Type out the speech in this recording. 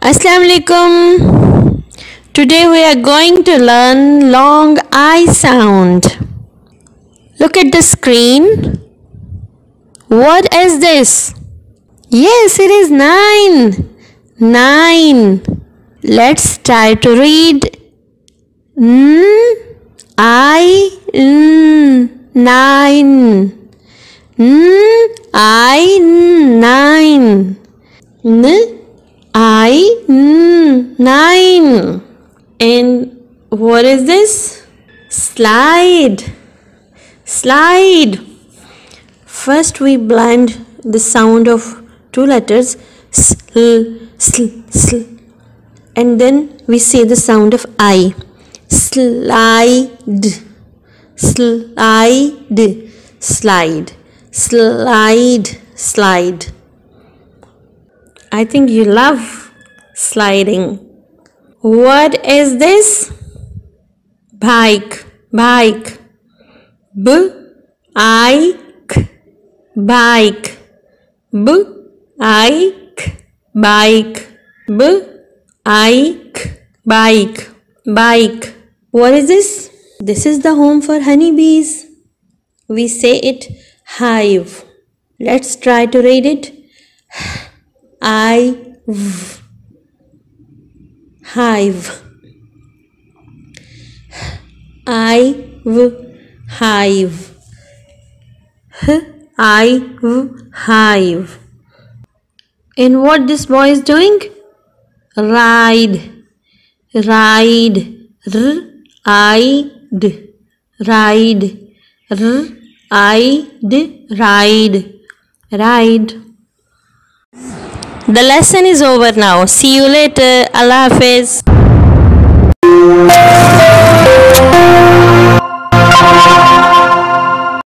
Assalamu alaikum. Today we are going to learn long I sound. Look at the screen. What is this? Yes, it is 9. 9. Let's try to read. Nine. Nine. And what is this? Slide. Slide. First we blend the sound of two letters sl, and then we say the sound of I. Slide, slide, slide, slide, slide. I think you love sliding. What is this? Bike, bike. B-I-K, bike. B-I-K, bike. B-I-K, bike, bike. What is this? This is the home for honeybees. We say it hive. Let's try to read it. Hive. Hive. Hive. Hive. And what this boy is doing? Ride. Ride. Ride. Ride. Ride. Ride. The lesson is over now. See you later. Allah Hafiz.